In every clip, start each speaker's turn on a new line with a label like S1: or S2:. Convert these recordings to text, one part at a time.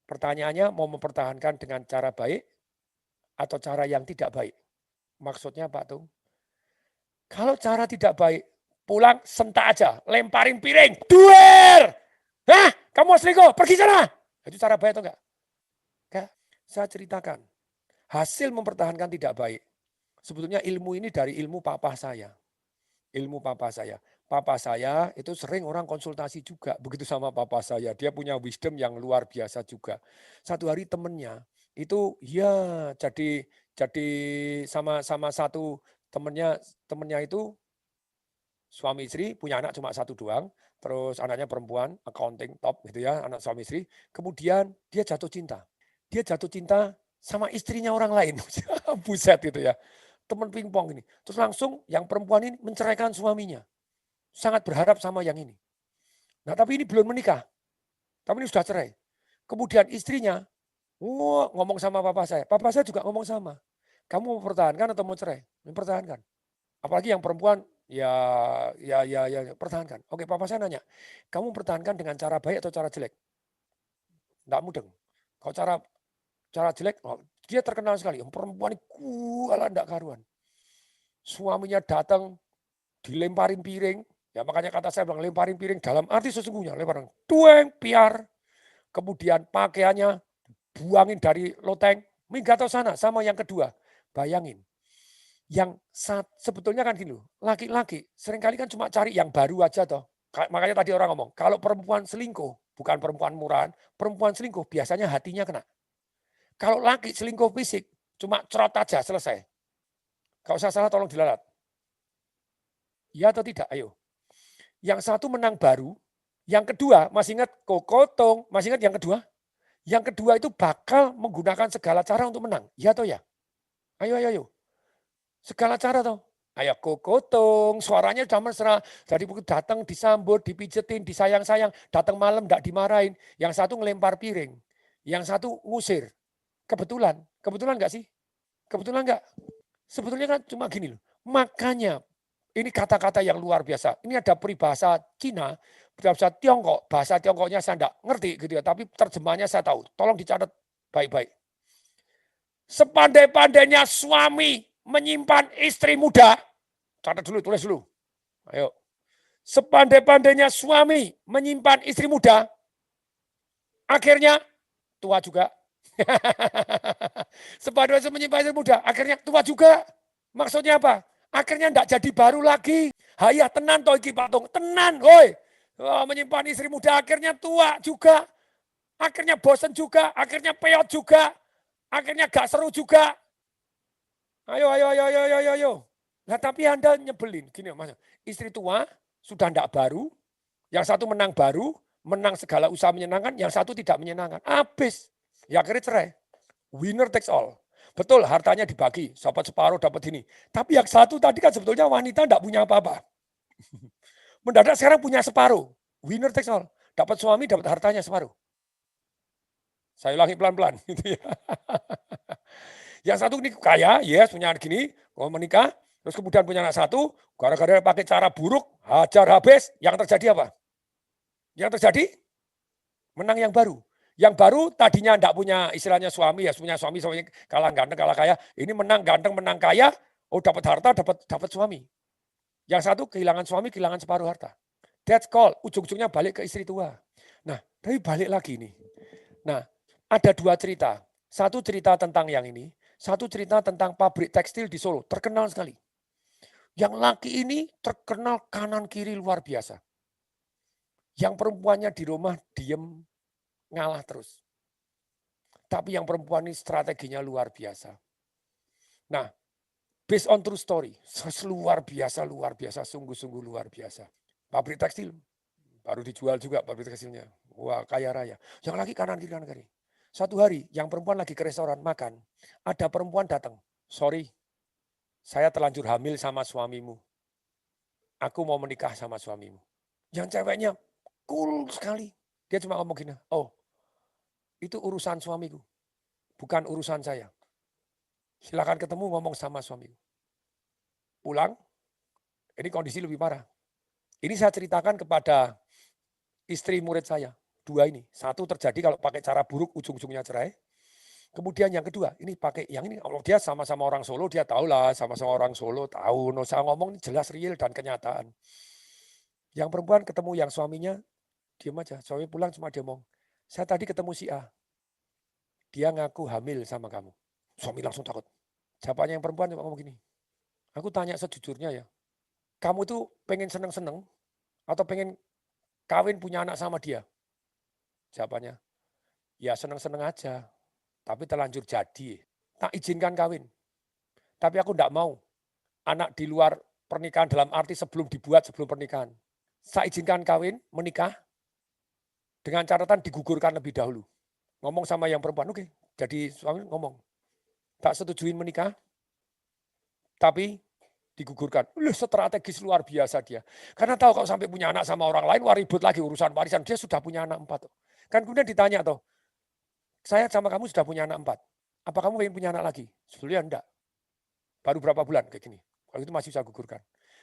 S1: Pertanyaannya mau mempertahankan dengan cara baik atau cara yang tidak baik? Maksudnya Pak Tung, kalau cara tidak baik, pulang sentak aja, lemparin piring, duer! Hah? Kamu selingkuh, pergi sana! Itu cara baik atau enggak? Enggak, saya ceritakan. Hasil mempertahankan tidak baik. Sebetulnya ilmu ini dari ilmu papa saya. Ilmu papa saya. Papa saya itu sering orang konsultasi juga. Begitu sama papa saya. Dia punya wisdom yang luar biasa juga. Satu hari temennya itu ya jadi sama satu temennya itu suami istri punya anak cuma satu doang. Terus anaknya perempuan, accounting top gitu ya, anak suami istri. Kemudian dia jatuh cinta. Dia jatuh cinta sama istrinya orang lain. Buset gitu ya. Teman pingpong ini. Terus langsung yang perempuan ini menceraikan suaminya. Sangat berharap sama yang ini. Nah tapi ini belum menikah. Tapi ini sudah cerai. Kemudian istrinya ngomong sama papa saya. Papa saya juga ngomong sama. Kamu mau pertahankan atau mau cerai? Mempertahankan. Apalagi yang perempuan ya pertahankan. Oke, papa saya nanya, kamu pertahankan dengan cara baik atau cara jelek? Enggak mudeng. Kalau cara jelek, oh, dia terkenal sekali. Yang perempuan ini kualat enggak karuan. Suaminya datang, dilemparin piring. Ya makanya kata saya bilang lemparin piring dalam arti sesungguhnya. Lemparin, tueng, piar. Kemudian pakaiannya buangin dari loteng. Minggat atau sana, sama yang kedua. Bayangin, yang sebetulnya kan gini loh, laki-laki seringkali kan cuma cari yang baru aja toh. Makanya tadi orang ngomong, kalau perempuan selingkuh, bukan perempuan murahan, perempuan selingkuh biasanya hatinya kena. Kalau laki selingkuh fisik, cuma cerot aja selesai. Kalau usah salah tolong dilalat. Iya atau tidak? Ayo. Yang satu menang baru, yang kedua masih ingat kokotong, masih ingat yang kedua? Yang kedua itu bakal menggunakan segala cara untuk menang. Iya atau ya? Ayo. Segala cara toh. Ayo kokotong, suaranya udah mesra. Jadi datang disambut, dipijetin, disayang-sayang. Datang malam enggak dimarahin. Yang satu ngelempar piring. Yang satu ngusir. Kebetulan enggak sih? Kebetulan enggak? Sebetulnya kan cuma gini loh. Makanya ini kata-kata yang luar biasa. Ini ada peribahasa Cina, peribahasa Tiongkok. Bahasa Tiongkoknya saya enggak ngerti gitu ya. Tapi terjemahnya saya tahu. Tolong dicatat baik-baik. Sepandai-pandainya suami menyimpan istri muda. Catat dulu, tulis dulu. Ayo. Sepandai-pandainya suami menyimpan istri muda, akhirnya tua juga. Sepandai-pandai menyimpan istri muda, akhirnya tua juga. Maksudnya apa? Akhirnya enggak jadi baru lagi. Hayah tenan toh iki Pak Tung, tenan, woi. Menyimpan istri muda akhirnya tua juga. Akhirnya bosen juga, akhirnya peot juga. Akhirnya gak seru juga. Ayo. Nah tapi Anda nyebelin, gini Mas, istri tua, sudah enggak baru, yang satu menang baru, menang segala usaha menyenangkan, yang satu tidak menyenangkan. Habis, ya akhirnya cerai. Winner takes all. Betul, hartanya dibagi, dapat separuh, dapat ini. Tapi yang satu tadi kan sebetulnya wanita enggak punya apa-apa. Mendadak sekarang punya separuh. Winner takes all. Dapat suami, dapat hartanya separuh. Saya ulangi pelan-pelan. Gitu ya. Yang satu ini kaya, yes, punya anak gini, mau menikah, terus kemudian punya anak satu, gara-gara pakai cara buruk, hajar habis, yang terjadi apa? Yang terjadi, menang yang baru. Yang baru tadinya enggak punya istilahnya suami, ya punya suami kalah ganteng, kalah kaya. Ini menang ganteng, menang kaya, oh dapat harta, dapat suami. Yang satu kehilangan suami, kehilangan separuh harta. That's called, ujung-ujungnya balik ke istri tua. Nah, tapi balik lagi nih. Nah, ada dua cerita. Satu cerita tentang yang ini, satu cerita tentang pabrik tekstil di Solo, terkenal sekali. Yang laki ini terkenal kanan kiri luar biasa. Yang perempuannya di rumah diem, ngalah terus. Tapi yang perempuan ini strateginya luar biasa. Nah, based on true story, luar biasa, sungguh-sungguh luar biasa. Pabrik tekstil, baru dijual juga pabrik tekstilnya. Wah, kaya raya. Yang lagi kanan kiri. Suatu hari, yang perempuan lagi ke restoran makan, ada perempuan datang. Sorry, saya terlanjur hamil sama suamimu. Aku mau menikah sama suamimu. Yang ceweknya cool sekali. Dia cuma ngomong gini, oh itu urusan suamiku, bukan urusan saya. Silakan ketemu ngomong sama suamiku. Pulang, ini kondisi lebih parah. Ini saya ceritakan kepada istri murid saya. Dua ini. Satu terjadi kalau pakai cara buruk ujung-ujungnya cerai. Kemudian yang kedua, ini pakai yang ini, kalau dia sama-sama orang Solo, dia tahu lah, sama-sama orang Solo, tahu, nggak usah ngomong, jelas real dan kenyataan. Yang perempuan ketemu yang suaminya, diam aja, suami pulang cuma dia ngomong, saya tadi ketemu si A, dia ngaku hamil sama kamu. Suami langsung takut. Jawabannya yang perempuan cuma ngomong gini, aku tanya sejujurnya ya, kamu tuh pengen seneng-seneng atau pengen kawin punya anak sama dia? Jawabannya, ya seneng-seneng aja, tapi terlanjur jadi. Tak izinkan kawin, tapi aku enggak mau anak di luar pernikahan dalam arti sebelum dibuat, sebelum pernikahan. Saya izinkan kawin, menikah, dengan catatan digugurkan lebih dahulu. Ngomong sama yang perempuan, oke. Jadi suami ngomong, tak setujuin menikah, tapi digugurkan. Strategis luar biasa dia. Karena tahu kalau sampai punya anak sama orang lain, wah ribut lagi urusan warisan. Dia sudah punya anak 4. Kan kemudian ditanya toh, saya sama kamu sudah punya anak 4. Apa kamu ingin punya anak lagi? Sebetulnya enggak. Baru berapa bulan kayak gini. Kalau itu masih bisa gugurkan.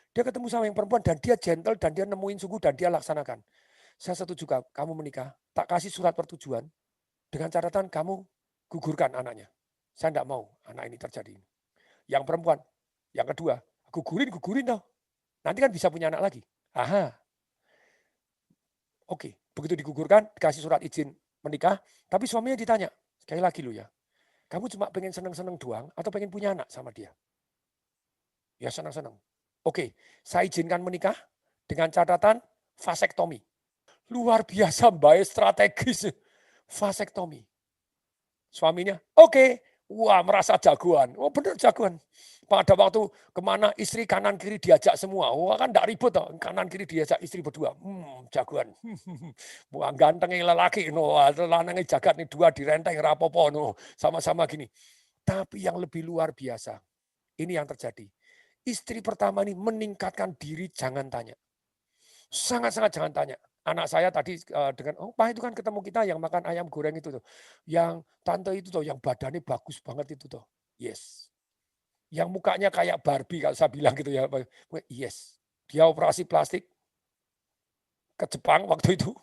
S1: Dia ketemu sama yang perempuan dan dia gentle dan dia nemuin sungguh dan dia laksanakan. Saya setuju kamu menikah, tak kasih surat persetujuan dengan catatan kamu gugurkan anaknya. Saya enggak mau anak ini terjadi. Yang perempuan, yang kedua, gugurin toh. Nanti kan bisa punya anak lagi. Aha. Oke, begitu digugurkan, dikasih surat izin menikah, tapi suaminya ditanya, sekali lagi lo ya, kamu cuma pengen seneng-seneng doang atau pengen punya anak sama dia? Ya seneng-seneng. Oke, saya izinkan menikah dengan catatan vasektomi. Luar biasa baik strategis. Vasektomi. Suaminya, oke. Wah merasa jagoan. Oh bener jagoan. Pada waktu kemana istri kanan kiri diajak semua. Wah kan enggak ribut toh. Kanan kiri diajak istri berdua. Jagoan. Wah gantengnya lelaki. No, lanangnya jagat nih dua direnteng rapopo. No, sama-sama gini. Tapi yang lebih luar biasa. Ini yang terjadi. Istri pertama ini meningkatkan diri jangan tanya. Sangat-sangat jangan tanya. Anak saya tadi dengan, oh Pak itu kan ketemu kita yang makan ayam goreng itu tuh. Yang tante itu tuh, yang badannya bagus banget itu tuh. Yes. Yang mukanya kayak Barbie kalau saya bilang gitu ya. Yes. Dia operasi plastik ke Jepang waktu itu.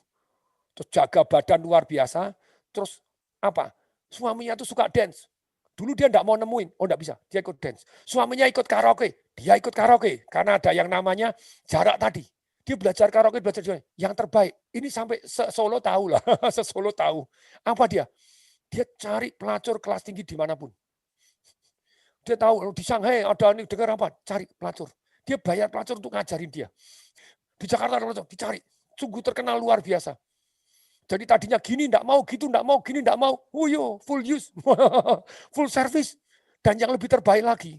S1: Terus jaga badan luar biasa. Terus apa? Suaminya tuh suka dance. Dulu dia enggak mau nemuin, oh enggak bisa, dia ikut dance. Suaminya ikut karaoke, dia ikut karaoke. Karena ada yang namanya jarak tadi. Dia belajar karaoke, belajar yang terbaik. Ini sampai Solo tahu lah, Solo tahu. Apa dia? Dia cari pelacur kelas tinggi dimanapun. Dia tahu di Shanghai ada nih dengar apa? Cari pelacur. Dia bayar pelacur untuk ngajarin dia. Di Jakarta ada pelacur, dicari. Sungguh terkenal luar biasa. Jadi tadinya gini enggak mau, gitu enggak mau, gini enggak mau. Yo, full use, full service. Dan yang lebih terbaik lagi.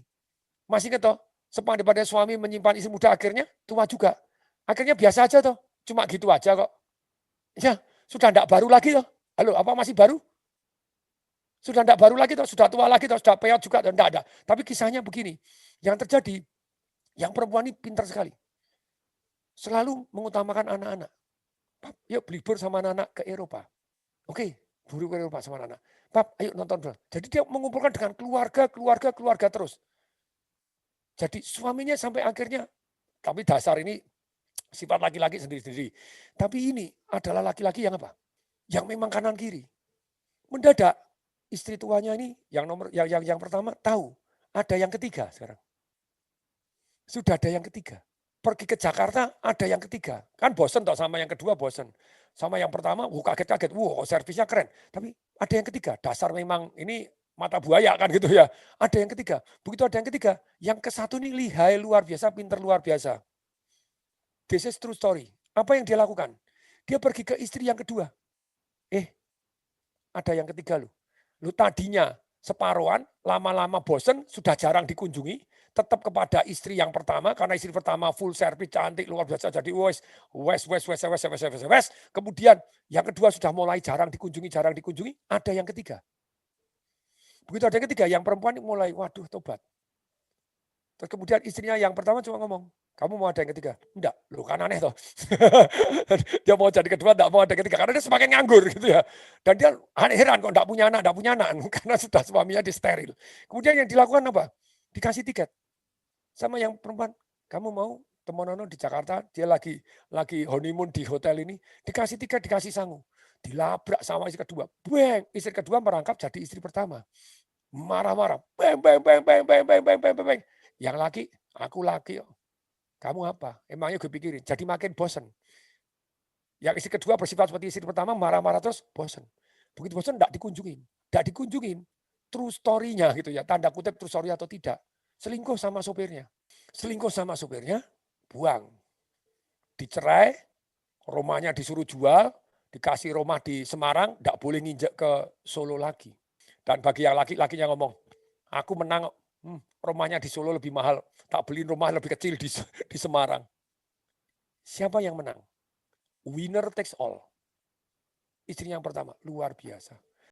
S1: Masih ingat toh, sepandai pada suami menyimpan istri muda akhirnya tua juga. Akhirnya biasa aja toh, cuma gitu aja kok. Ya, sudah enggak baru lagi toh. Halo, apa masih baru? Sudah enggak baru lagi toh, sudah tua lagi toh, sudah peot juga toh, enggak ada. Tapi kisahnya begini, yang terjadi, yang perempuan ini pintar sekali. Selalu mengutamakan anak-anak. Yuk libur sama anak-anak ke Eropa. Oke, buru ke Eropa sama anak-anak. Pap, ayo nonton. Jadi dia mengumpulkan dengan keluarga terus. Jadi suaminya sampai akhirnya, tapi dasar ini sifat laki-laki sendiri-sendiri. Tapi ini adalah laki-laki yang apa? Yang memang kanan kiri. Mendadak istri tuanya ini yang pertama tahu ada yang ketiga sekarang. Sudah ada yang ketiga. Pergi ke Jakarta ada yang ketiga. Kan bosen toh sama yang kedua bosen. Sama yang pertama, kaget-kaget. Servisnya keren. Tapi ada yang ketiga. Dasar memang ini mata buaya kan gitu ya. Ada yang ketiga. Begitu ada yang ketiga, yang ke satu ini lihai luar biasa, pinter luar biasa. This is true story. Apa yang dia lakukan? Dia pergi ke istri yang kedua. Ada yang ketiga loh. Lu tadinya separuhan, lama-lama bosen, sudah jarang dikunjungi, tetap kepada istri yang pertama, karena istri pertama full service, cantik, luar biasa, jadi wes. Kemudian yang kedua sudah mulai jarang dikunjungi, ada yang ketiga. Begitu ada yang ketiga, yang perempuan mulai, waduh tobat. Terus kemudian istrinya yang pertama cuma ngomong, kamu mau ada yang ketiga? Enggak, lu kan aneh toh. Dia mau jadi kedua, enggak mau ada yang ketiga, karena dia semakin nganggur gitu ya. Dan dia heran kok enggak punya anak, karena sudah suaminya disteril. Kemudian yang dilakukan apa? Dikasih tiket. Sama yang perempuan, kamu mau teman di Jakarta, dia lagi honeymoon di hotel ini, dikasih tiket, dikasih sangu. dilabrak sama istri kedua. Bang, istri kedua merangkap jadi istri pertama. Marah-marah. Bang, bang, bang, bang, bang, bang, bang, bang, bang. Yang laki, aku laki. Kamu apa? Emangnya gue pikirin. Jadi makin bosen. Yang istri kedua bersifat seperti istri pertama, marah-marah terus, bosen. Begitu bosen, enggak dikunjungin. Enggak dikunjungin. True story-nya gitu ya, tanda kutip true story atau tidak. Selingkuh sama sopirnya. Selingkuh sama sopirnya, buang. Dicerai, rumahnya disuruh jual, dikasih rumah di Semarang, enggak boleh nginjek ke Solo lagi. Dan bagi yang laki-lakinya ngomong, aku menang, rumahnya di Solo lebih mahal, tak beliin rumah lebih kecil di Semarang. Siapa yang menang? Winner takes all. Istri yang pertama, luar biasa.